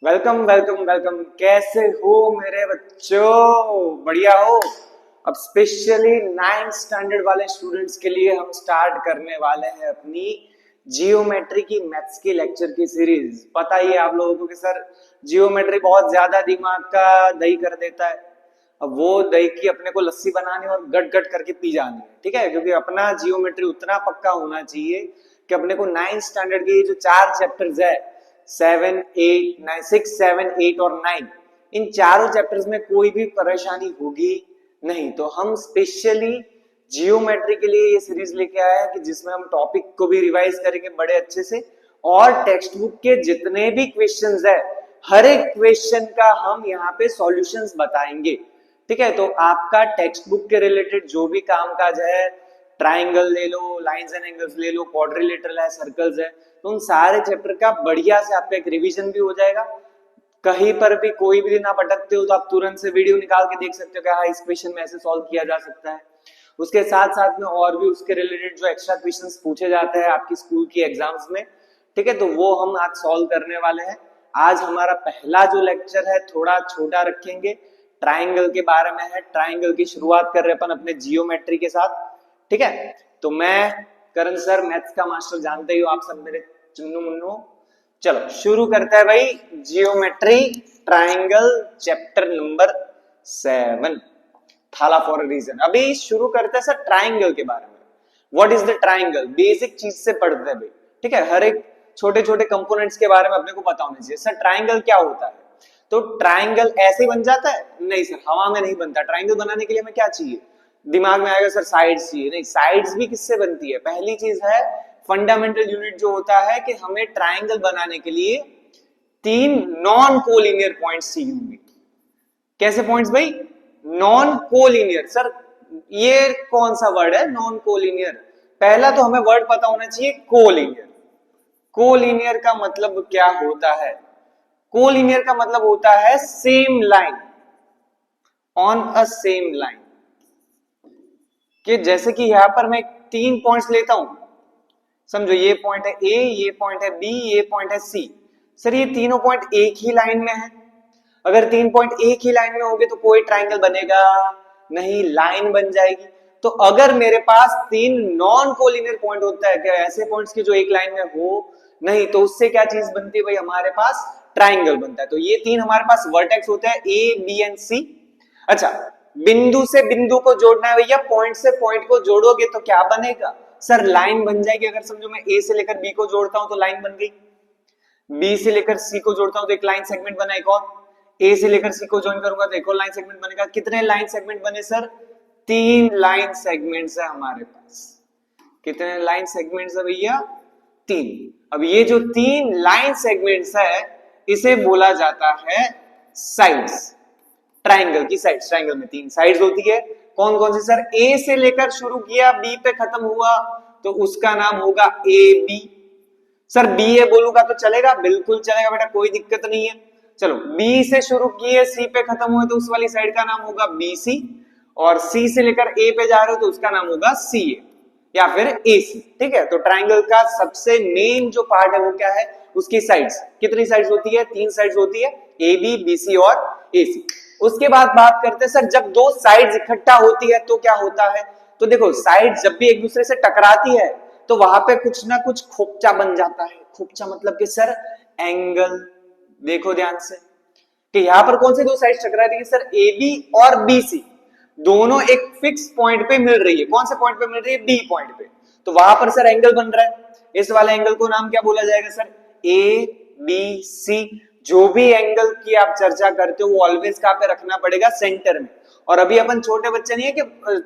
Welcome welcome welcome. कैसे हो मेरे बच्चों? बढ़िया हो? अब स्पेशली 9th स्टैंडर्ड वाले स्टूडेंट्स के लिए हम स्टार्ट करने वाले हैं अपनी जियोमेट्री की मैथ्स की लेक्चर की सीरीज। पता ही है आप लोगों को कि सर जियोमेट्री बहुत ज्यादा दिमाग का दही कर देता है। अब वो दही की अपने को लस्सी बनानी और गट गट करके पी जानी है, ठीक है? क्योंकि अपना जियोमेट्री उतना पक्का होना चाहिए कि अपने को 9th स्टैंडर्ड के जो 4 चैप्टर्स है, 7 8 9 6 7 8 और 9, इन चारों चैप्टर्स में कोई भी परेशानी होगी नहीं। तो हम स्पेशली जियोमेट्री के लिए ये सीरीज लेके आए हैं कि जिसमें हम टॉपिक को भी रिवाइज करेंगे बड़े अच्छे से, और टेक्स्ट बुक के जितने भी क्वेश्चंस है हर एक क्वेश्चन का हम यहाँ पे सॉल्यूशंस बताएंगे, ठीक है? तो आपका टेक्स्ट बुक के रिलेटेड जो भी काम काज है, ट्राइंगल ले लो, लाइंस एंड एंगल्स ले लो, क्वाड्रिलेटरल है, सर्कल्स है, तो उन सारे चैप्टर का बढ़िया से आपका एक रिवीजन भी हो जाएगा। कहीं पर भी कोई भी ना भटकते हो तो आप तुरंत से वीडियो निकाल के देख सकते हो कि हाँ इस क्वेश्चन में ऐसे सॉल्व किया जा सकता है। उसके साथ साथ में और भी उसके रिलेटेड जो एक्स्ट्रा क्वेश्चंस पूछे जाते हैं आपकी स्कूल की एग्जाम्स में, ठीक है, तो वो हम आज सॉल्व करने वाले हैं। आज हमारा पहला जो लेक्चर है थोड़ा छोटा रखेंगे, ट्राइंगल के बारे में है। ट्राइंगल की शुरुआत कर रहे अपन अपने जियोमेट्री के साथ, ठीक है? तो मैं करण सर मैथ्स का मास्टर, जानते ही हो आप सब मेरे चुन्नू मुन्नू। चलो शुरू करते हैं भाई। जियोमेट्री, ट्राइंगल, चैप्टर नंबर 7, थाला फॉर अ रीजन। अभी शुरू करते हैं सर ट्राइंगल के बारे में। What is the triangle? Basic चीज से पढ़ते हैं भाई, ठीक है? हर एक छोटे छोटे कंपोनेंट्स के बारे में अपने को पता होना चाहिए। सर ट्राइंगल क्या होता है? तो ट्राइंगल ऐसे ही बन जाता है? नहीं सर, हवा में नहीं बनता। ट्राइंगल बनाने के लिए हमें क्या चाहिए? दिमाग में आएगा सर साइड्स चाहिए। नहीं, साइड्स भी किससे बनती है? पहली चीज है फंडामेंटल यूनिट जो होता है कि हमें ट्राइंगल बनाने के लिए 3 नॉन कोलिनियर पॉइंट्स चाहिए होंगे। कैसे पॉइंट्स भाई? Non collinear. सर ये कौन सा वर्ड है नॉन कोलिनियर? पहला तो हमें वर्ड पता होना चाहिए कोलिनियर। कोलिनियर का मतलब क्या होता है? कोलिनियर का मतलब होता है same line, on a same line. कि जैसे कि यहां पर मैं 3 पॉइंट्स लेता हूं, समझो ये पॉइंट है ए, ये पॉइंट है बी, ये पॉइंट है सी। सर ये तीनों पॉइंट एक ही लाइन में है। अगर 3 पॉइंट एक ही लाइन में होंगे तो कोई ट्राइंगल बनेगा नहीं, लाइन बन जाएगी। तो अगर मेरे पास 3 नॉन कोलिनियर पॉइंट होता है, क्या ऐसे पॉइंट्स की जो एक लाइन में हो नहीं, तो उससे क्या चीज बनती है भाई? हमारे पास ट्राइंगल बनता है। तो ये 3 हमारे पास वर्टेक्स होते हैं, ए बी एंड सी। अच्छा, बिंदु से बिंदु को जोड़ना है भैया, पॉइंट से पॉइंट को जोड़ोगे तो क्या बनेगा? सर लाइन बन जाएगी। अगर समझो मैं ए से लेकर बी को जोड़ता हूं तो लाइन बन गई, बी से लेकर सी को जोड़ता हूं तो एक लाइन सेगमेंट बना, एक और ए से लेकर सी को ज्वाइन करूंगा तो एक और लाइन सेगमेंट बनेगा। कितने लाइन सेगमेंट बने सर? 3 लाइन सेगमेंट्स है हमारे पास। कितने लाइन सेगमेंट्स है भैया? 3। अब ये जो 3 लाइन सेगमेंट्स है इसे बोला जाता है साइड्स। ट्राइंगल की साइड्स। ट्राइंगल में 3 साइड्स होती है। कौन कौन सी सर? ए से लेकर शुरू किया, बी पे खत्म हुआ तो उसका नाम होगा ए बी। सर बी ए बोलूंगा तो चलेगा? बिल्कुल चलेगा बेटा, कोई दिक्कत नहीं है। चलो बी से शुरू किए, सी पे खत्म हुए तो उस वाली साइड का नाम होगा बी सी, और सी से लेकर ए पे जा रहे हो तो उसका नाम होगा सी ए या फिर ए सी, ठीक है? तो ट्राइंगल का सबसे मेन जो पार्ट है वो क्या है? उसकी साइड्स। कितनी साइड्स होती है? 3 साइड्स होती है, ए बी, बी सी और ए सी। उसके बाद बात करते हैं सर जब 2 साइड्स इकट्ठा होती है तो क्या होता है? तो देखो साइड जब भी एक दूसरे से टकराती है तो वहां पे कुछ ना कुछ खोपचा बन जाता है। खोपचा मतलब कि सर एंगल। देखो ध्यान से कि यहां पर कौन से 2 साइड टकरा रही है सर? ए बी और बी सी दोनों एक फिक्स पॉइंट पे मिल रही है। कौन से पॉइंट पे मिल रही है? बी पॉइंट पे। तो वहां पर सर एंगल बन रहा है। इस वाले एंगल को नाम क्या बोला जाएगा सर? ए बी सी। जो भी एंगल की आप चर्चा करते हो वो ऑलवेज कहां पे रखना पड़ेगा? सेंटर में। और अभी अपन छोटे बच्चे नहीं है कि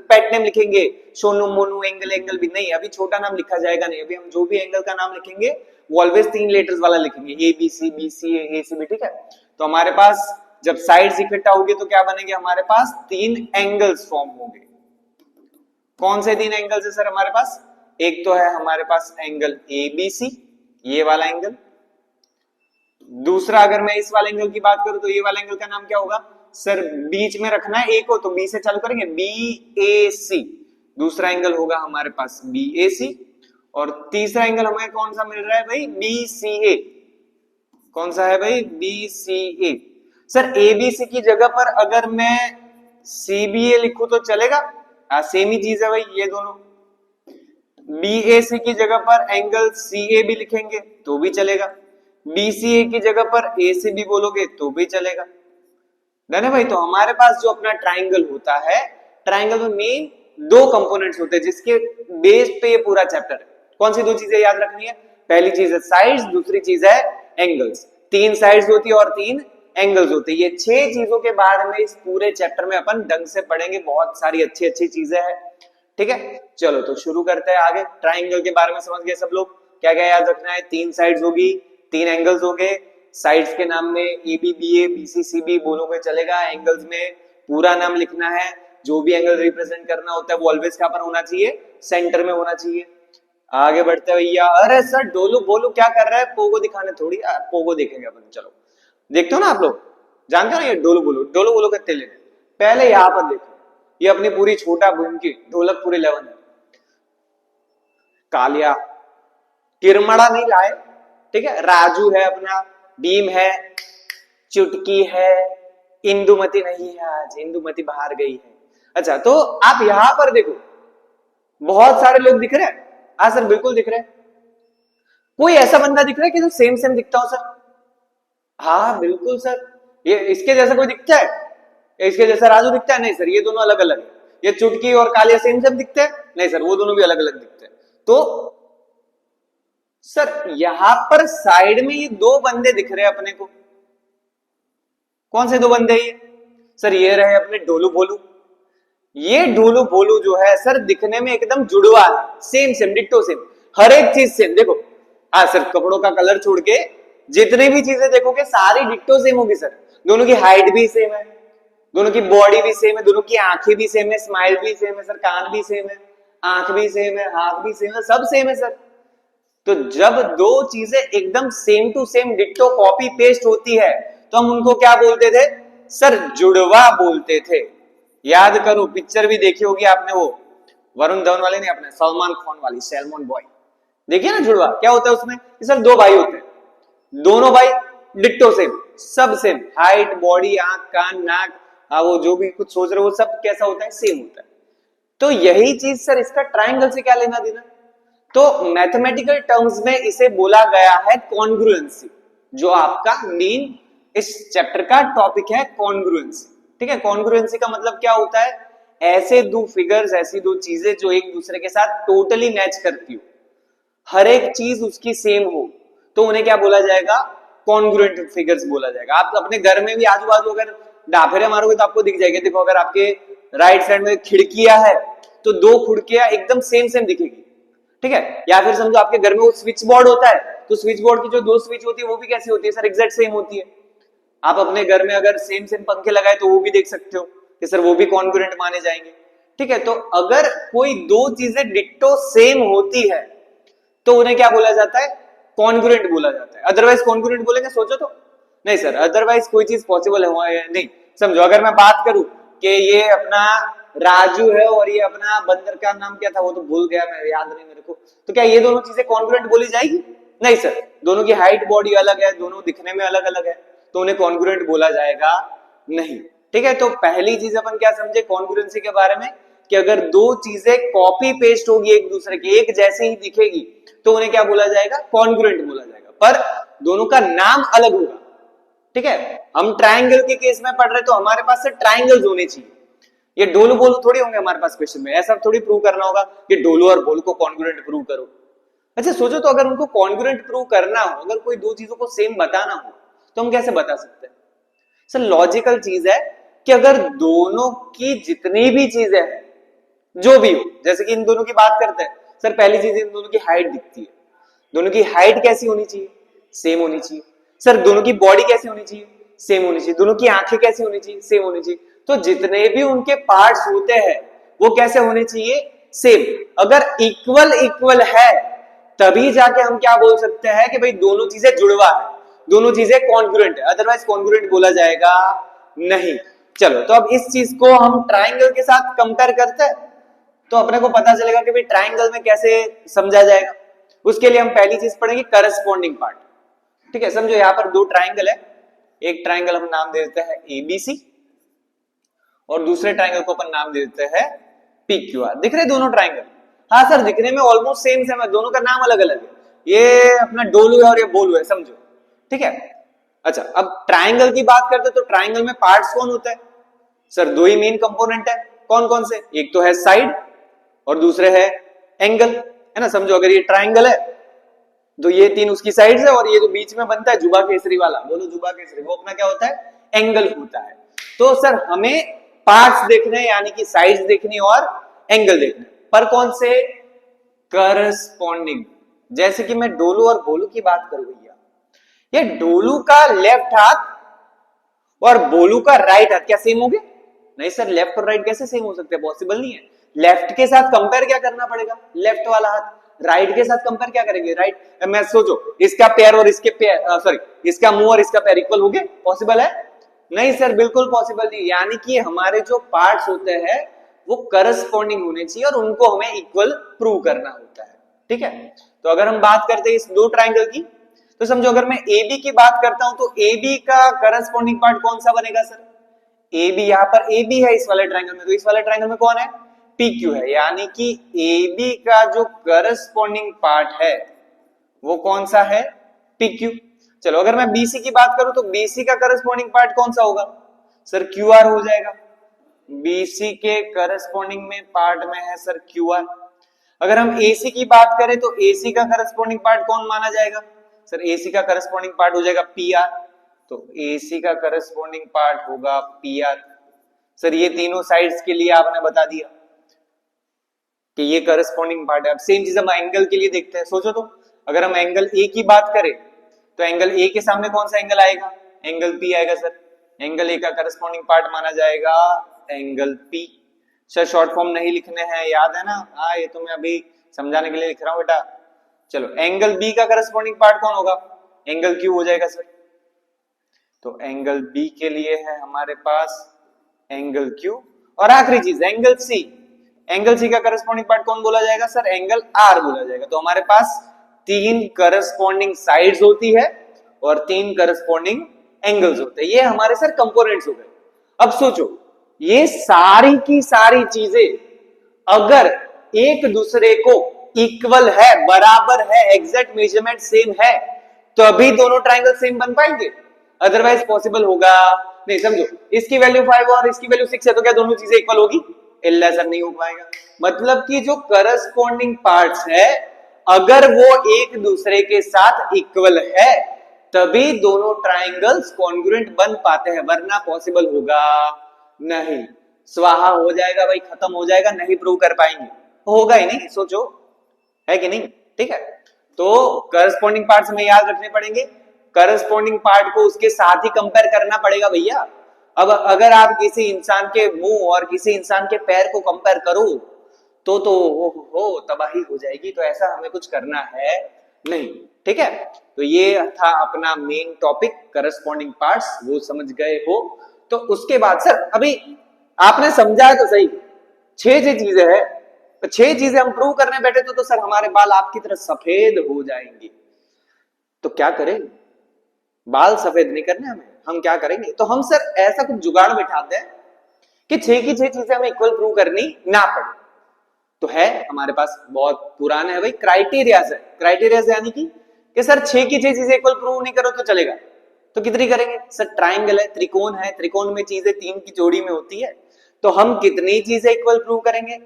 पेट नेम लिखेंगे सोनू मोनू एंगल, एंगल भी नहीं, अभी छोटा नाम लिखा जाएगा नहीं। अभी हम जो भी एंगल का नाम लिखेंगे वो ऑलवेज 3 लेटर्स वाला लिखेंगे, A B C, B C A C B, ठीक है? तो हमारे पास जब साइड्स इकट्ठा होगी तो क्या बनेंगे? हमारे पास 3 एंगल्स फॉर्म होंगे। कौन से 3 एंगल्स है सर हमारे पास? एक तो है हमारे पास एंगल ए बी सी, ये वाला एंगल। दूसरा अगर मैं इस वाले एंगल की बात करूं तो ये वाला एंगल का नाम क्या होगा सर? बीच में रखना है ए को तो बी से चालू करेंगे, बी ए सी। दूसरा एंगल होगा हमारे पास बी ए सी। और तीसरा एंगल हमें कौन सा मिल रहा है भाई? B C A. कौन सा है भाई? B C A. Sir A B C की जगह पर अगर मैं सी बी ए लिखूं तो चलेगा? हाँ सेम ही चीज है भाई ये दोनों। बी ए सी की जगह पर एंगल सी ए भी लिखेंगे तो भी चलेगा। बी सी ए की जगह पर ए सी बी बोलोगे तो भी चलेगा। डन है भाई। तो हमारे पास जो अपना ट्राइंगल होता है, ट्राइंगल में मेन दो कंपोनेंट्स होते हैं जिसके बेस पे ये पूरा चैप्टर है। कौन सी दो चीजें याद रखनी है? पहली चीज है साइड्स, दूसरी चीज है एंगल्स। तीन साइड्स होती है और तीन एंगल्स होते हैं। ये 6 चीजों के बारे में इस पूरे चैप्टर में अपन ढंग से पढ़ेंगे। बहुत सारी अच्छी अच्छी चीजें हैं। ठीक है, चलो तो शुरू करते हैं आगे। ट्राइंगल के बारे में समझ गए सब लोग? क्या क्या याद रखना है? 3 साइड्स होगी, 3 एंगल्स हो गए। साइड्स के नाम में A B B A B C C B बोलोगे चलेगा। एंगल्स में पूरा नाम लिखना है। जो भी एंगल रिप्रेजेंट करना होता है वो ऑलवेज कहां पर होना चाहिए? सेंटर में होना चाहिए। आगे बढ़ते हैं भैया। अरे सर डोलू बोलू क्या कर रहा है? पोगो दिखाने थोड़ी, पोगो देखेंगे अपन। चलो देखते हो ना आप लोग, जानते हो ना ये डोलू बोलो करते लेने। पहले यहां पर देखो, ये अपनी पूरी छोटा भूमि की ढोलकपुर 11 है। कालिया किरमड़ा नहीं लाए, ठीक है। राजू है अपना, भीम है, चुटकी है, इंदुमती नहीं है, आज इंदुमती बाहर गई है। अच्छा तो आप यहां पर देखो, बहुत सारे लोग दिख रहे हैं। हाँ सर बिल्कुल दिख रहे हैं। कोई ऐसा बंदा दिख रहा है कि जो सेम सेम दिखता हो सर? हाँ बिल्कुल सर। ये इसके जैसा कोई दिखता है? इसके जैसा राजू दिखता है? नहीं सर, ये दोनों अलग अलग है। ये चुटकी और कालिया सेम सेम दिखते हैं? नहीं सर, वो दोनों भी अलग अलग दिखते हैं। तो सर यहां पर साइड में ये दो बंदे दिख रहे हैं अपने को। कौन से दो बंदे ये? सर ये रहे अपने डोलू भोलू। ये डोलू भोलू जो है सर दिखने में एकदम जुड़वा है, सेम सेम डिट्टो सेम, हर एक चीज सेम। देखो हाँ सर, कपड़ों का कलर छोड़ के जितनी भी चीजें देखोगे सारी डिट्टो सेम होगी सर। दोनों की हाइट भी सेम है, दोनों की बॉडी भी सेम है, दोनों की आंखें भी सेम है, स्माइल भी सेम है सर, कान भी सेम है, आंख भी सेम है, हाथ भी सेम है, सब सेम है सर। तो जब दो चीजें एकदम same to same ditto copy paste होती है तो हम उनको क्या बोलते थे सर? जुड़वा बोलते थे। याद करो, पिक्चर भी देखी होगी आपने, वो वरुण धवन वाले नहीं, अपने सलमान खान वाली सैलमन बॉय देखिए ना। जुड़वा क्या होता है उसमें? सर दो भाई होते हैं, दोनों भाई डिट्टो सेम, सब सेम, हाइट, बॉडी, आंख, कान, नाक, वो जो भी कुछ सोच रहे हो वो सब कैसा होता है? सेम होता है। तो यही चीज सर इसका ट्राइंगल से क्या लेना देना? तो मैथमेटिकल टर्म्स में इसे बोला गया है कॉन्ग्रुएंसी, जो आपका मेन इस चैप्टर का टॉपिक है, कॉन्ग्रुएंसी। ठीक है, कॉन्ग्रुएंसी का मतलब क्या होता है? ऐसे दो फिगर्स, ऐसी दो चीजें जो एक दूसरे के साथ टोटली मैच करती हो, हर एक चीज उसकी सेम हो, तो उन्हें क्या बोला जाएगा? कॉन्ग्रुएंट फिगर्स बोला जाएगा। आप अपने घर में भी आजू बाजू अगर डाफेरे मारोगे तो आपको दिख जाएगा। देखो अगर आपके राइट साइड में खिड़कियां है तो दो खिड़कियां एकदम सेम सेम दिखेगी, ठीक है। या फिर समझो आपके घर में वो स्विच बोर्ड होता है तो स्विच बोर्ड की जो दो स्विच होती है वो भी कैसी होती है सर? एग्जैक्ट सेम होती है। आप अपने घर में अगर सेम सेम पंखे लगाए तो वो भी देख सकते हो कि सर वो भी कॉन्ग्रुएंट माने जाएंगे। ठीक है, तो अगर कोई दो चीजें डिट्टो सेम होती है तो उन्हें क्या बोला जाता है? कॉन्ग्रुएंट बोला जाता है। अदरवाइज कॉन्ग्रुएंट बोलेंगे सोचो तो नहीं सर, अदरवाइज कोई चीज पॉसिबल है नहीं। समझो अगर मैं बात करूं कि ये अपना राजू है और ये अपना बंदर का नाम क्या था वो तो भूल गया मैं, याद नहीं मेरे को, तो क्या ये दोनों चीजें कॉन्ग्रुएंट बोली जाएगी? नहीं सर, दोनों की हाइट, बॉडी अलग है, दोनों दिखने में अलग अलग है, तो उन्हें कॉन्ग्रुएंट बोला जाएगा नहीं। ठीक है, तो पहली चीज अपन क्या समझे कॉन्ग्रुएंसी के बारे में? कि अगर दो चीजें कॉपी पेस्ट होगी एक दूसरे की, एक जैसे ही दिखेगी तो उन्हें क्या बोला जाएगा? कॉन्ग्रुएंट बोला जाएगा, पर दोनों का नाम अलग होगा। ठीक है, हम ट्राइंगल के केस में पढ़ रहे तो हमारे पास से ट्राइंगल्स होने चाहिए। ये डोलू बोलू थोड़ी होंगे हमारे पास क्वेश्चन में, ऐसा थोड़ी प्रूव करना होगा कि डोलू और बोलू को कॉन्ग्रुएंट प्रूव करो। अच्छा सोचो तो अगर उनको कॉन्ग्रुएंट प्रूव करना हो, अगर कोई दो चीजों को सेम बताना हो तो हम कैसे बता सकते हैं? सर लॉजिकल चीज है कि अगर दोनों की जितनी भी चीजें हैं, जो भी हो, जैसे कि इन दोनों की बात करते हैं सर, पहली चीज इन दोनों की हाइट दिखती है। दोनों की हाइट कैसी होनी चाहिए? सेम होनी चाहिए। सर दोनों की बॉडी कैसी होनी चाहिए? सेम होनी चाहिए। दोनों की आंखें कैसी होनी चाहिए? सेम होनी चाहिए। तो जितने भी उनके पार्ट्स होते हैं वो कैसे होने चाहिए? सेम। अगर इक्वल इक्वल है तभी जाके हम क्या बोल सकते हैं कि भाई दोनों चीजें जुड़वा है, दोनों चीजें कॉन्ग्रुएंट है, अदरवाइज कॉन्ग्रुएंट बोला जाएगा नहीं। चलो तो अब इस चीज को हम ट्राइंगल के साथ कंपेयर करते हैं तो अपने को पता चलेगा कि भाई ट्राइंगल में कैसे समझा जाएगा। उसके लिए हम पहली चीज पढ़ेंगे करस्पॉन्डिंग पार्ट। ठीक है, समझो यहाँ पर दो ट्राइंगल है, एक ट्राइंगल हम नाम दे देते हैं एबीसी और दूसरे ट्राइंगल को अपन नाम दे देते हैं पीक्यूआर। दिख रहे दोनों ट्राइंगल? हाँ सर दिखने में ऑलमोस्ट सेम सेम है, दोनों का नाम अलग अलग है, ये अपना डोलू है और ये बोलू है, समझो। ठीक है, अच्छा अब ट्राइंगल की बात करते तो ट्राइंगल में पार्ट्स कौन होता है? सर दो ही मेन कंपोनेंट है, कौन कौन से? एक तो है साइड और दूसरे है एंगल, है ना। समझो अगर ये ट्राइंगल है तो ये तीन उसकी साइड्स है और ये जो बीच में बनता है जुबा केसरी वाला, बोलो जुबा केसरी, वो अपना क्या होता है? एंगल होता है। तो सर हमें पार्ट्स देखने हैं, यानी कि साइड्स देखनी और एंगल देखना, पर कौन से? करस्पॉन्डिंग। जैसे कि मैं डोलू और बोलू की बात करूं भैया, ये डोलू का लेफ्ट हाथ और बोलू का राइट हाथ क्या सेम हो गए? नहीं सर, लेफ्ट और राइट कैसे सेम हो सकते हैं? पॉसिबल नहीं है। लेफ्ट के साथ कंपेयर क्या करना पड़ेगा? लेफ्ट वाला हाथ। राइट के साथ कंपेयर क्या करेंगे? राइट। मैं सोचो इसका पैर और इसके पैर, सॉरी इसका मुंह और इसका पैर इक्वल हो गए? पॉसिबल है? नहीं सर, बिल्कुल पॉसिबल नहीं। यानी कि हमारे जो पार्ट्स होते हैं वो करस्पॉन्डिंग होने चाहिए और उनको हमें इक्वल प्रूव करना होता है। ठीक है, तो अगर हम बात करते हैं इस दो ट्राइंगल की, तो समझो अगर मैं AB की बात करता हूं तो AB का करस्पॉन्डिंग पार्ट कौन सा बनेगा सर? AB, यहां पर AB है इस वाले ट्राइंगल में, तो इस वाले ट्राइंगल में कौन है? PQ है। यानी कि AB का जो करस्पॉन्डिंग पार्ट है वो कौन सा है? PQ। चलो अगर मैं BC की बात करूं तो BC का करस्पॉन्डिंग पार्ट कौन सा होगा? सर QR हो जाएगा। BC के करस्पॉन्डिंग में पार्ट में है सर QR। अगर हम AC की बात करें तो AC का करस्पॉन्डिंग पार्ट कौन माना जाएगा? सर AC का करस्पॉन्डिंग पार्ट हो जाएगा PR, तो AC का करस्पॉन्डिंग पार्ट होगा PR। सर ये तीनों साइड्स के लिए आपने बता दिया कि ये करस्पॉन्डिंग पार्ट है। अब सेम चीज हम एंगल के लिए देखते हैं। सोचो तो, अगर हम एंगल A की बात करें तो एंगल A के सामने कौन सा एंगल आएगा? एंगल P आएगा सर। एंगल A का करस्पॉन्डिंग पार्ट माना जाएगा angle P। Sir short form नहीं लिखने हैं, याद है ना? हाँ, ये तो मैं अभी समझाने के लिए लिख रहा हूं बेटा। चलो एंगल B का करस्पॉन्डिंग पार्ट कौन होगा? एंगल Q हो जाएगा सर। तो एंगल B के लिए है हमारे पास एंगल Q। और आखिरी चीज एंगल C। एंगल C का करस्पॉन्डिंग पार्ट कौन बोला जाएगा सर? एंगल R बोला जाएगा। तो हमारे पास तीन करस्पॉन्डिंग साइड्स होती है और तीन करस्पॉन्डिंग एंगल्स होते हैं। ये हमारे सर कंपोनेंट्स हो गए। अब सोचो, ये सारी की सारी चीजें अगर एक दूसरे को इक्वल है, बराबर है, एग्जैक्ट मेजरमेंट सेम है, तो अभी दोनों ट्राइंगल सेम बन पाएंगे, अदरवाइज पॉसिबल होगा नहीं। समझो इसकी वैल्यू 5 और इसकी वैल्यू 6 है, तो क्या दोनों चीजें इक्वल होगी? इल्ला सर नहीं हो पाएगा। मतलब कि जो करस्पॉन्डिंग पार्ट्स है अगर वो एक दूसरे के साथ इक्वल है तभी दोनों ट्राइंगल्स कॉन्ग्रुएंट बन पाते हैं, वरना पॉसिबल होगा नहीं। स्वाहा हो जाएगा भाई, खत्म हो जाएगा, नहीं प्रूव कर पाएंगे, होगा ही नहीं। सोचो, है कि नहीं? ठीक है, तो करस्पॉन्डिंग पार्ट्स हमें याद रखने पड़ेंगे। करस्पॉन्डिंग पार्ट को उसके साथ ही कंपेयर करना पड़ेगा भैया। अब अगर आप किसी इंसान के मुंह और किसी इंसान के पैर को कंपेयर करो तो हो तबाही हो जाएगी। तो ऐसा हमें कुछ करना है नहीं। ठीक है, तो ये था अपना मेन टॉपिक करस्पॉन्डिंग पार्ट्स, वो समझ गए हो। तो उसके बाद सर अभी आपने समझा है तो सही, 6 चीजें हैं, 6 चीजें हम प्रूव करने बैठे तो सर हमारे बाल आपकी तरह सफेद हो जाएंगे। तो क्या करें? बाल सफेद नहीं करने हमें, हम क्या करेंगे? तो हम सर ऐसा कुछ जुगाड़ बिठाते हैं कि 6 की 6 चीजें हमें इक्वल प्रूव करनी ना पड़े। तो है हमारे पास बहुत पुराना है भाई, क्राइटेरियाज है। क्राइटेरियाज यानी कि सर 6 की 6 चीजें इक्वल प्रूव नहीं करो तो चलेगा, तो कितनी करेंगे? सर ट्राइंगल है, त्रिकोण है, त्रिकोण में चीजें 3 की जोड़ी में होती है, तो हम कितनी चीजें इक्वल प्रूव करेंगे?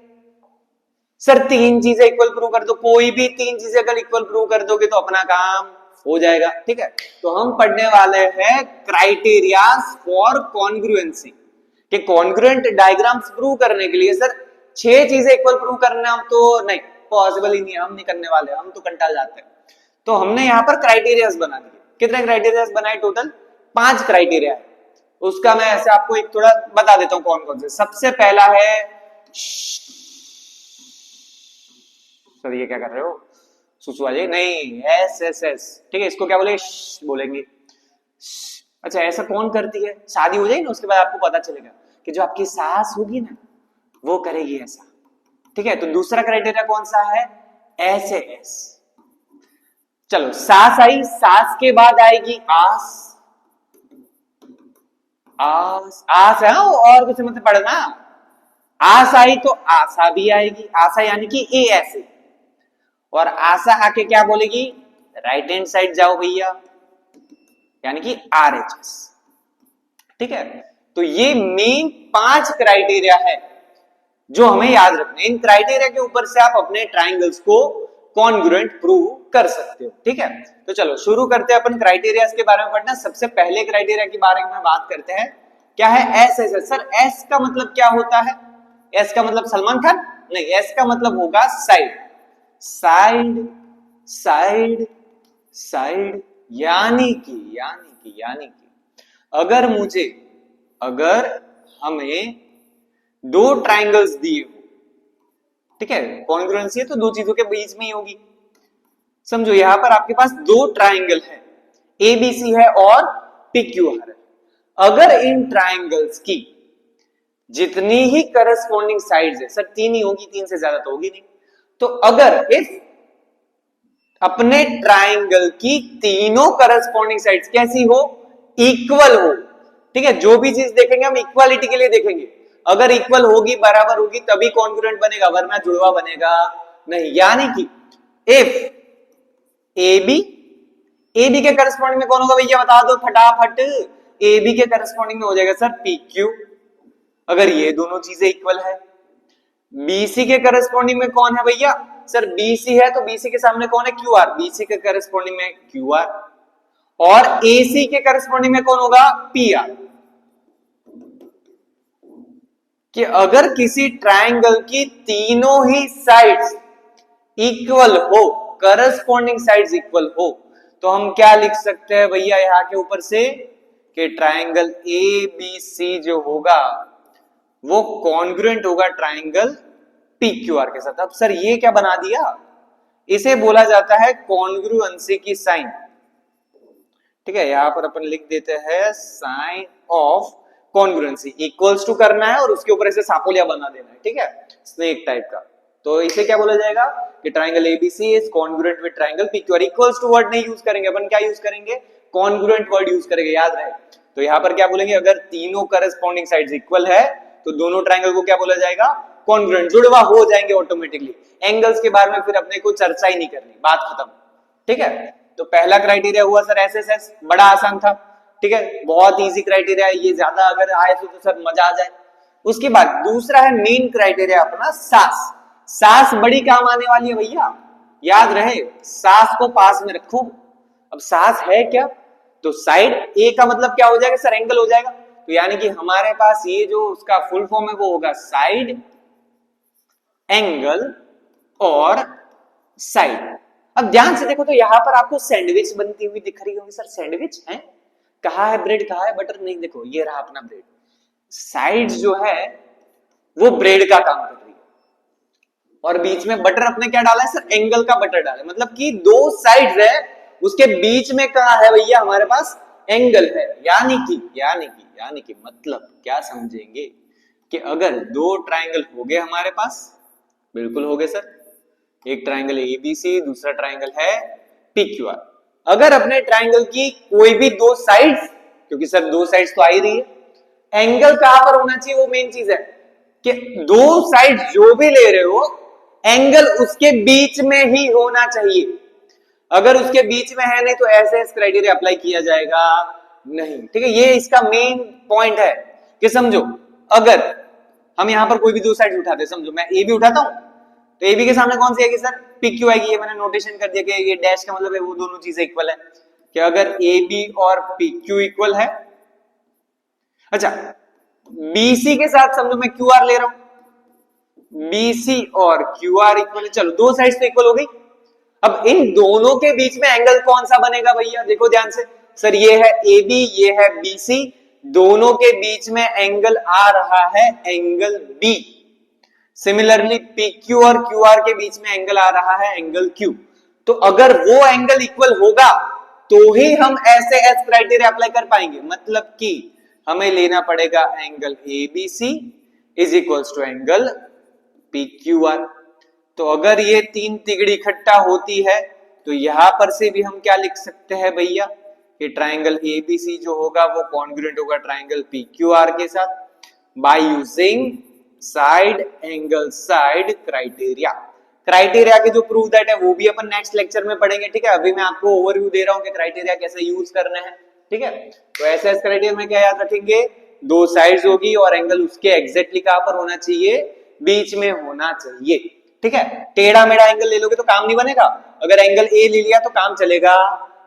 सर 3 चीजें इक्वल प्रूव कर दो। कोई भी 3 चीजें अगर इक्वल प्रूव कर दोगे तो अपना काम हो जाएगा। ठीक है, तो हम पढ़ने वाले हैं क्राइटेरियाज फॉर कॉन्ग्रुएंसी, कि कॉन्ग्रुएंट डायग्राम्स प्रूव करने के लिए सर 6 चीजें इक्वल प्रूव करना तो नहीं, पॉसिबल ही नहीं है, हम नहीं करने वाले, हम तो कंटाल जाते हैं। तो हमने यहां पर क्राइटेरियाज बना दिए। कितने क्राइटेरियाज बनाए? टोटल 5 क्राइटेरिया है। उसका मैं ऐसे आपको एक थोड़ा बता देता हूं कौन कौन से। सबसे पहला है, सर ये क्या कर रहे हो? सुसु वाले नहीं, SSS। ठीक है, इसको क्या बोले? बोलेंगे। अच्छा ऐसा कौन करती है? शादी हो जाएगी ना उसके बाद आपको पता चलेगा कि जो आपकी सास होगी ना वो करेगी ऐसा। ठीक है, तो दूसरा क्राइटेरिया कौन सा है? SAS। चलो सास आई, सास के बाद आएगी आस। आस आस है और कुछ मत पढ़ना। आस आई तो आशा भी आएगी, आशा यानी कि ए ऐसे, और आशा आके क्या बोलेगी, राइट हैंड साइड जाओ भैया, यानी कि आर एच एस। ठीक है, तो ये मेन 5 क्राइटेरिया है जो हमें याद रखने। इन क्राइटेरिया के ऊपर से आप अपने ट्राइंगल्स को कॉन्ग्रुएंट प्रूव कर सकते हो। ठीक है, तो चलो शुरू करते हैं अपन क्राइटेरिया के बारे में पढ़ना। सबसे पहले क्राइटेरिया के बारे में बात करते हैं, क्या है S S S. Sir S का मतलब क्या होता है? एस का मतलब सलमान खान नहीं, एस का मतलब होगा साइड, साइड साइड साइड, यानी कि अगर हमें दो ट्राइंगल्स दिए हो, ठीक है, कॉन्ग्रुएंसी है तो दो चीजों के बीच में ही होगी। समझो यहां पर आपके पास दो ट्राइंगल है, एबीसी है और पीक्यूआर है। अगर इन ट्राइंगल्स की जितनी ही करस्पॉन्डिंग साइड्स है, सर 3 ही होगी, 3 से ज्यादा तो होगी नहीं, तो अगर इफ अपने ट्राइंगल की तीनों करस्पॉन्डिंग साइड्स कैसी हो, इक्वल हो, ठीक है, जो भी चीज देखेंगे हम इक्वालिटी के लिए देखेंगे, अगर इक्वल होगी, बराबर होगी, तभी कॉन्ग्रुएंट बनेगा, वरना जुड़वा बनेगा नहीं। यानी कि इफ ए बी के करस्पॉन्डिंग में कौन होगा भैया, बता दो फटाफट। ए बी के करस्पॉन्डिंग में हो जाएगा सर पी क्यू, अगर ये दोनों चीजें इक्वल है। बीसी के करस्पॉन्डिंग में कौन है भैया, सर बीसी है तो बीसी के सामने कौन है, क्यू आर, बीसी के करस्पॉन्डिंग में क्यू आर। और एसी के करस्पॉन्डिंग में कौन होगा, पी आर। कि अगर किसी ट्राइंगल की तीनों ही साइड्स इक्वल हो, करस्पॉन्डिंग साइड्स इक्वल हो, तो हम क्या लिख सकते हैं भैया यहां के ऊपर से, कि ट्राइंगल ए बी सी जो होगा वो कॉन्ग्रुएंट होगा ट्राइंगल पी क्यू आर के साथ। अब सर ये क्या बना दिया, इसे बोला जाता है कॉन्ग्रुएंसी की साइन। ठीक है, यहां पर अपन लिख देते हैं sign of congruency, equals to करना है और उसके ऊपर ऐसे सापोलिया बना देना है, ठीक है, स्नेक टाइप का। तो इसे क्या बोला जाएगा कि triangle ABC is congruent with triangle PQR. Equals to word नहीं यूज करेंगे अपन, क्या यूज करेंगे, कॉन्ग्रुएंट वर्ड यूज करेंगे, याद रहे। तो यहां पर क्या बोलेंगे, अगर तीनों करस्पॉन्डिंग साइड्स इक्वल है तो दोनों ट्राइंगल को क्या बोला जाएगा, कॉन्ग्रुएंट, जुड़वा हो जाएंगे ऑटोमेटिकली। एंगल्स के बारे में फिर अपने को चर्चा ही नहीं करनी, बात खत्म। ठीक है, तो पहला क्राइटेरिया हुआ सर एसएसएस, बड़ा आसान था। ठीक है, बहुत इजी क्राइटेरिया है ये, ज्यादा अगर आए तो सर मजा आ जाए। उसके बाद दूसरा है मेन क्राइटेरिया अपना सास। सास बड़ी काम आने वाली है भैया, याद रहे, सास को पास में रखो। अब सास है क्या, तो साइड ए का मतलब क्या हो जाएगा सर, एंगल हो जाएगा। तो यानी कि हमारे पास ये जो उसका फुल फॉर्म है वो होगा साइड, एंगल और साइड। अब ध्यान से देखो तो यहां पर आपको सैंडविच बनती हुई दिख रही होगी। सर सैंडविच है, कहाँ है ब्रेड, कहाँ है बटर, नहीं, देखो ये रहा अपना ब्रेड। साइड जो है वो ब्रेड का काम कर रही है और बीच में बटर अपने क्या डाला है सर, एंगल का बटर डाला है। मतलब कि दो साइड्स है, उसके बीच में कहाँ है भैया हमारे पास, एंगल है। यानी कि मतलब क्या समझेंगे कि अगर दो ट्राइंगल हो गए हमारे पास, बिल्कुल हो गए सर, एक ट्राइंगल एबीसी, दूसरा ट्राइंगल है पीक्यूआर। अगर अपने ट्राइंगल की कोई भी दो साइड्स, क्योंकि सर दो साइड्स तो आ ही रही है, एंगल कहां पर होना चाहिए, वो मेन चीज है कि दो साइड जो भी ले रहे हो एंगल उसके बीच में ही होना चाहिए। अगर उसके बीच में है नहीं तो ऐसे क्राइटेरिया अप्लाई किया जाएगा नहीं। ठीक है, ये इसका मेन पॉइंट है कि समझो, अगर हम यहां पर कोई भी दो साइड उठाते, समझो मैं ए बी उठाता हूं, तो ए बी के सामने कौन सी आएगी सर, पी क्यू आएगी। ये मैंने नोटेशन कर दिया कि ये डैश का मतलब है वो दोनों चीजें इक्वल है, कि अगर ए बी और पी क्यू इक्वल है, अच्छा बीसी के साथ समझो मैं क्यू आर ले रहा हूं, बीसी और क्यू आर इक्वल है, चलो दो साइड्स तो इक्वल हो गई। अब इन दोनों के बीच में एंगल कौन सा बनेगा भैया, देखो ध्यान से, सर ये है ए बी, ये है बी सी, दोनों के बीच में एंगल आ रहा है angle B. Similarly P Q और क्यू आर के बीच में एंगल आ रहा है एंगल क्यू। तो अगर वो एंगल इक्वल होगा तो ही हम ऐसे एस क्राइटेरिया अप्लाई कर पाएंगे। मतलब कि हमें लेना पड़ेगा angle A B C is equals to angle P Q R. तो अगर ये तीन तिगड़ी इकट्ठा होती है तो यहां पर से भी हम क्या लिख सकते हैं भैया कि ट्राइंगल एबीसी जो होगा वो कॉन्ग्रुएंट होगा ट्राइंगल पीक्यूआर के साथ by using side angle side criteria. Criteria के जो प्रूफ दैट है वो भी अपन नेक्स्ट लेक्चर में पढ़ेंगे, ठीक है। अभी मैं आपको ओवरव्यू दे रहा हूं कि क्राइटेरिया कैसे यूज करना है, ठीक है। तो ऐसे क्राइटेरिया में क्या याद रखेंगे, दो साइड्स होगी और एंगल उसके एग्जैक्टली कहां पर होना चाहिए, बीच में होना चाहिए, ठीक है। टेढ़ा मेढ़ा एंगल ले लोगे तो काम नहीं बनेगा, अगर एंगल ए ले लिया तो काम चलेगा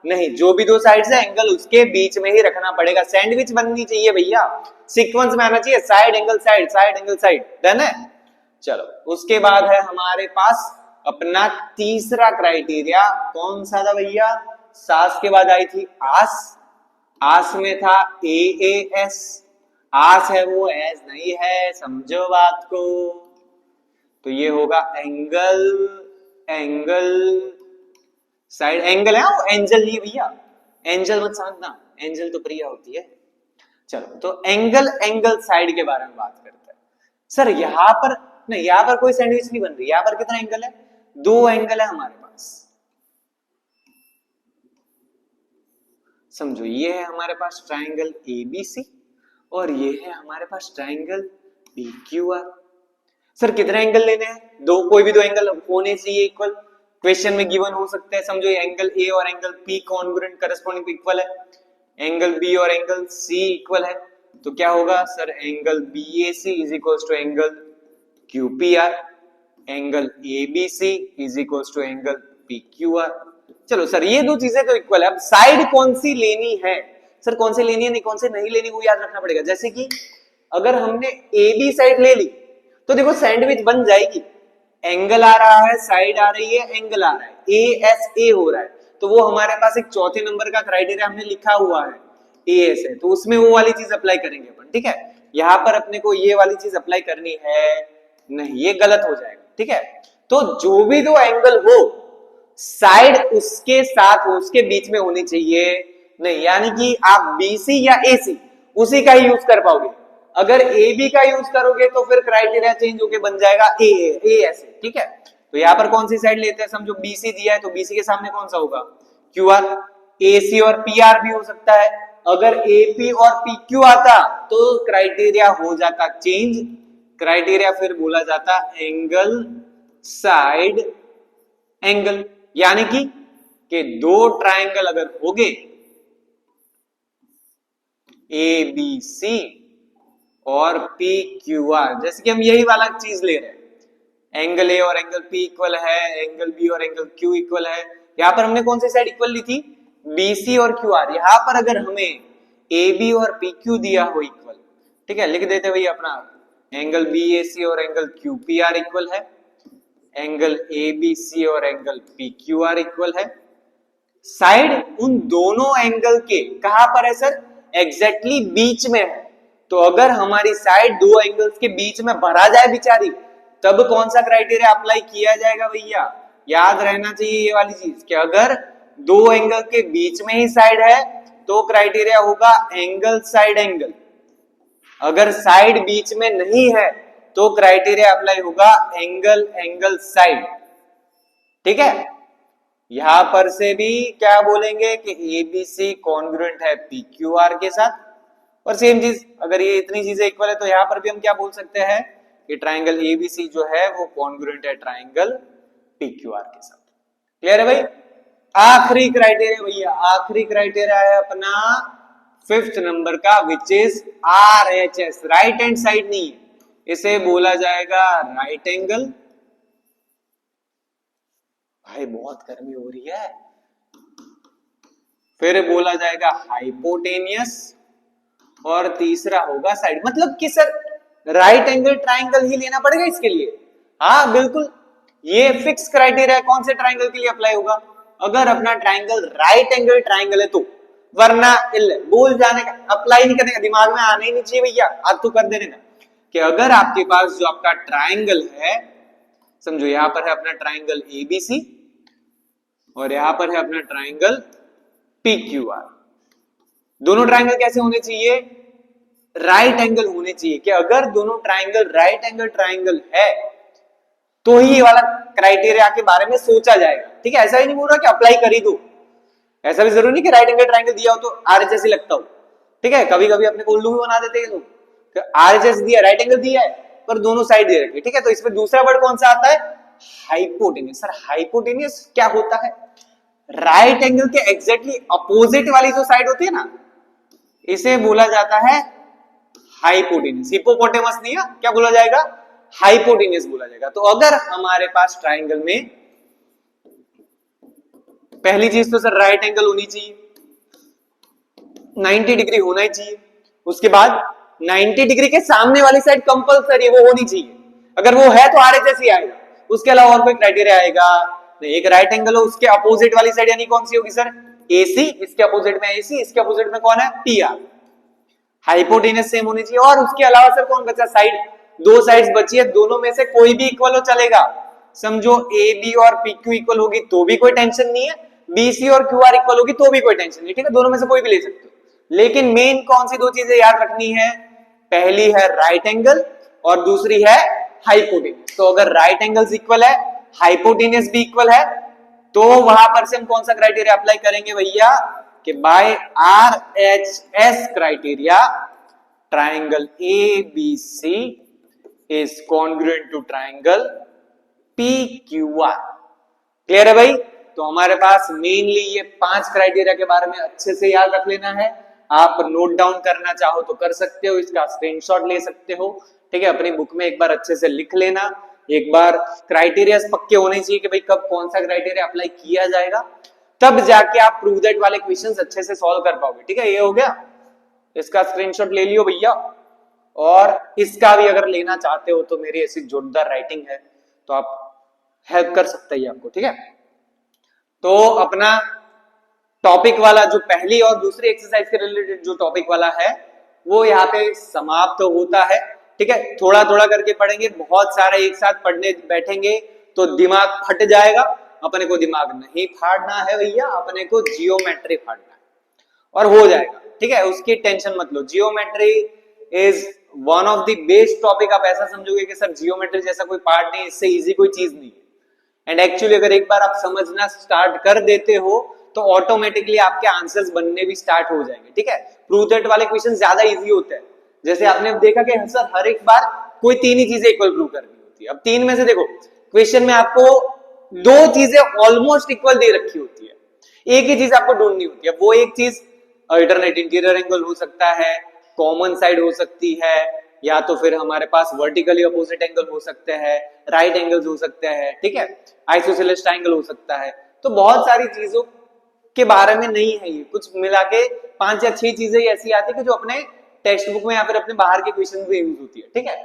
नहीं, जो भी दो साइड्स है एंगल उसके बीच में ही रखना पड़ेगा, सैंडविच बननी चाहिए भैया, सीक्वेंस में आना चाहिए, side angle side, side angle side, done है। चलो उसके बाद है हमारे पास अपना तीसरा क्राइटेरिया, कौन सा था भैया, सास के बाद आई थी आस, आस में था ए एस, आस है वो एस नहीं है, समझो बात को। तो ये होगा एंगल, एंगल साइड, एंगल है वो, एंजल नहीं भैया, एंजल मत समझना, एंजल तो प्रिया होती है। चलो तो एंगल, एंगल साइड के बारे में बात करते हैं। सर यहां पर नहीं, यहां पर कोई सैंडविच नहीं बन रही, यहां पर कितना एंगल है, दो एंगल है हमारे पास, समझो ये है हमारे पास ट्राइंगल एबीसी और ये है हमारे पास ट्राइंगल पीक्यूआर। सर कितने एंगल लेने हैं, दो, कोई भी दो एंगल होने चाहिए इक्वल, क्वेश्चन में गिवन हो सकते हैं, समझो ये एंगल ए और angle P congruent corresponding equal है, एंगल बी और एंगल सी इक्वल है, तो क्या होगा sir, angle BAC is equals to angle QPR, angle ABC is equals to angle PQR. चलो सर ये दो चीजें तो इक्वल है, अब साइड कौन सी लेनी है, सर कौन सी लेनी है नहीं कौन सी नहीं लेनी वो याद रखना पड़ेगा। जैसे कि अगर हमने ए बी साइड ले ली तो देखो सैंडविच बन जाएगी, एंगल आ रहा है, साइड आ रही है, एंगल आ रहा है, ए एस ए हो रहा है, तो वो हमारे पास एक चौथे नंबर का क्राइटेरिया हमने लिखा हुआ है ए एस है, तो उसमें वो वाली चीज अप्लाई करेंगे अपन, ठीक है। यहां पर अपने को ये वाली चीज अप्लाई करनी है नहीं, ये गलत हो जाएगा, ठीक है। तो जो भी दो एंगल हो साइड उसके साथ हो, उसके बीच में होनी चाहिए नहीं, यानी कि आप बीसी या एसी उसी का ही यूज कर पाओगे, अगर ए बी का यूज करोगे तो फिर क्राइटेरिया चेंज होके बन जाएगा ए एस, ठीक है। तो यहां पर कौन सी साइड लेते हैं, समझो बीसी दिया है तो बीसी के सामने कौन सा होगा, क्यू आर, एसी और पी आर भी हो सकता है, अगर एपी और पीक्यू आता तो क्राइटेरिया हो जाता चेंज, क्राइटेरिया फिर बोला जाता एंगल साइड एंगल, यानी कि दो ट्राइंगल अगर होंगे ए बी सी और पी क्यू आर, जैसे कि हम यही वाला चीज ले रहे हैं, एंगल ए और एंगल पी इक्वल है, एंगल बी और एंगल क्यू इक्वल है, यहां पर हमने कौन सी साइड इक्वल ली थी, बीसी और क्यू आर, यहां पर अगर हमें ए बी और पी क्यू दिया हो इक्वल, ठीक है, लिख देते भैया अपना एंगल बी ए सी और angle Q P R equal है, एंगल ए बी सी और angle P Q are equal है, साइड उन दोनों एंगल के कहां पर है सर, एग्जैक्टली बीच में है, तो अगर हमारी साइड दो एंगल्स के बीच में भरा जाए बेचारी तब कौन सा क्राइटेरिया अप्लाई किया जाएगा भैया, याद रहना चाहिए ये वाली चीज कि अगर दो एंगल के बीच में ही साइड है तो क्राइटेरिया होगा एंगल साइड एंगल, अगर साइड बीच में नहीं है तो क्राइटेरिया अप्लाई होगा एंगल एंगल साइड, ठीक है। यहां पर से भी क्या बोलेंगे कि एबीसी कॉन्ग्रुएंट है पीक्यूआर के साथ, और सेम चीज अगर ये इतनी चीजें इक्वल है तो यहां पर भी हम क्या बोल सकते हैं कि ट्राइंगल एबीसी जो है वो कॉन्ग्रुएंट है ट्राइंगल पीक्यूआर के साथ। क्लियर है भाई। आखिरी क्राइटेरिया भैया, आखिरी क्राइटेरिया है अपना फिफ्थ नंबर का, which is RHS, right hand side नहीं है, इसे बोला जाएगा राइट एंगल। भाई बहुत गर्मी हो रही है। फिर बोला जाएगा हाइपोटेनियस, और तीसरा होगा साइड, मतलब कि सर राइट एंगल ट्राइंगल ही लेना पड़ेगा इसके लिए, हाँ बिल्कुल, ये फिक्स क्राइटेरिया कौन से ट्राइंगल के लिए अप्लाई होगा, अगर अपना ट्राइंगल राइट एंगल ट्राइंगल है तो, वरना बोल जाने का, अप्लाई नहीं करने का, दिमाग में आने ही नहीं चाहिए भैया, आज तो कर देने का, कि अगर आपके पास जो आपका ट्राइंगल है, समझो यहां पर है अपना ट्राइंगल एबीसी और यहां पर है अपना ट्राइंगल पीक्यूआर, दोनों ट्राइंगल कैसे होने चाहिए, राइट एंगल होने चाहिए, कि अगर दोनों ट्राइंगल राइट एंगल ट्राइंगल है तो ही ये वाला क्राइटेरिया के बारे में सोचा जाएगा। ठीक है, ऐसा ही नहीं बोल रहा कि अप्लाई कर ही दो, ऐसा भी जरूरी नहीं कि राइट एंगल ट्राइंगल दिया हो तो आरएचएस ही लगता हो। ठीक है, कभी कभी अपने को उल्लू भी बना देते हैं लोग, आरएचएस दिया, राइट एंगल दिया है, पर दोनों साइड दे रखी है। ठीक है, तो इसमें दूसरा वर्ड कौन सा आता है? हाइपोटेनियस। सर हाइपोटेनियस क्या होता है? राइट एंगल के एग्जैक्टली अपोजिट वाली जो साइड होती है ना, इसे बोला जाता है हाइपोटेनियस। हिपोपोटेमस नहीं है, क्या बोला जाएगा? हाइपोटेनियस बोला जाएगा। तो अगर हमारे पास ट्राइंगल में पहली चीज तो सर राइट एंगल होनी चाहिए, 90 डिग्री होना ही चाहिए। उसके बाद 90 डिग्री के सामने वाली साइड कंपलसरी वो होनी चाहिए, अगर वो है तो आरएचएस ही आएगा, उसके अलावा और कोई क्राइटेरिया आएगा नहीं। एक राइट एंगल हो, उसके अपोजिट वाली साइड यानी कौन सी होगी सर? एसी, इसके अपोजिट में एसी, इसके अपोजिट में कौन है? पीआर। हाइपोटेनस सेम होनी चाहिए। और उसके अलावा सर कौन बचा? साइड, दो साइड्स बची है, दोनों में से कोई भी इक्वल हो चलेगा। समझो ए बी और पी क्यू इक्वल होगी तो भी कोई टेंशन नहीं है, बी सी और क्यू आर इक्वल होगी तो भी कोई टेंशन नहीं। ठीक है, दोनों में से कोई भी ले सकते हो। लेकिन मेन कौन सी दो चीजें याद रखनी है? पहली है राइट एंगल और दूसरी है हाइपोटेनस। तो अगर राइट एंगल्स इक्वल है, हाइपोटेनस भी इक्वल है, तो वहां पर से हम कौन सा क्राइटेरिया अप्लाई करेंगे भैया? कि by RHS criteria triangle ABC is congruent to triangle PQR. Clear है भाई? तो हमारे पास मेनली ये 5 क्राइटेरिया के बारे में अच्छे से याद रख लेना है। आप नोट डाउन करना चाहो तो कर सकते हो, इसका स्क्रीनशॉट ले सकते हो। ठीक है, अपनी बुक में एक बार अच्छे से लिख लेना। एक बार क्राइटेरिया पक्के होने चाहिए कि भाई कब कौन सा क्राइटेरिया अप्लाई किया जाएगा, तब जाके आप प्रूव दैट वाले क्वेश्चंस अच्छे से सॉल्व कर पाओगे। ठीक है, ये हो गया, इसका स्क्रीनशॉट ले लियो भैया। और इसका भी अगर लेना चाहते हो तो मेरी ऐसी जोरदार राइटिंग है तो आप हेल्प कर सकते हैं आपको। ठीक है, तो अपना टॉपिक वाला जो पहली और दूसरी एक्सरसाइज के रिलेटेड जो टॉपिक वाला है वो यहाँ पे समाप्त होता है। ठीक है, थोड़ा थोड़ा करके पढ़ेंगे, बहुत सारा एक साथ पढ़ने बैठेंगे तो दिमाग फट जाएगा। अपने को दिमाग नहीं फाड़ना है भैया, अपने को जियोमेट्री फाड़ना है और हो जाएगा। ठीक है, उसकी टेंशन मत लो। Geometry is one of the best topic. आप ऐसा समझोगे कि सर जियोमेट्री जैसा कोई पार्ट नहीं, इससे इजी कोई चीज नहीं है। एंड एक्चुअली अगर एक बार आप समझना स्टार्ट कर देते हो तो ऑटोमेटिकली आपके आंसर्स बनने भी स्टार्ट हो जाएंगे। ठीक है, प्रूव दैट वाले क्वेश्चन ज्यादा इजी होते हैं। जैसे आपने देखा कि सर हर एक बार कोई 3 ही चीजें इक्वल प्रूव करनी होती है। अब 3 में से देखो क्वेश्चन में आपको 2 चीजें ऑलमोस्ट इक्वल दे रखी होती है, एक ही चीज आपको ढूंढनी होती है। वो एक चीज अल्टरनेट इंटीरियर एंगल हो सकता है, कॉमन साइड हो सकती है, या तो फिर हमारे पास वर्टिकली अपोजिट एंगल हो सकते हैं, राइट एंगल्स हो सकते हैं। ठीक है, आइसोसेलेस ट्रायंगल हो सकता है। तो बहुत सारी चीजों के बारे में नहीं है ये, कुछ मिला के 5 या 6 चीजें ऐसी आती है कि जो अपने टेक्स्ट बुक में या फिर अपने बाहर के क्वेश्चन में यूज होती है। ठीक है,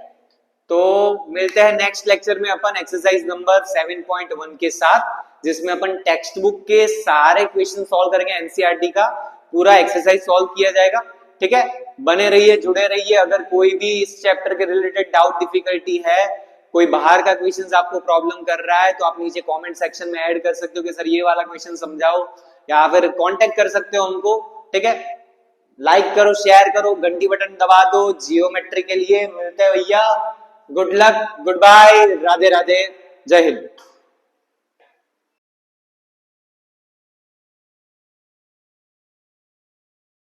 तो मिलते हैं नेक्स्ट लेक्चर में अपन एक्सरसाइज नंबर 7.1 के साथ, जिसमें अपन टेक्स्ट बुक के सारे क्वेश्चन सॉल्व करेंगे। एनसीईआरटी का पूरा एक्सरसाइज सॉल्व किया जाएगा। ठीक है, बने रहिए, जुड़े रहिए। अगर कोई भी इस चैप्टर के रिलेटेड डाउट, डिफिकल्टी है, कोई बाहर का क्वेश्चन आपको प्रॉब्लम कर रहा है, तो आप नीचे कमेंट सेक्शन में ऐड कर सकते हो कि सर ये वाला क्वेश्चन समझाओ, या फिर कांटेक्ट कर सकते हो हमको। ठीक है, लाइक करो, शेयर करो, घंटी बटन दबा दो जियोमेट्री के लिए। मिलते हैं भैया, good luck, good bye, Radhe Radhe, जय हिंद।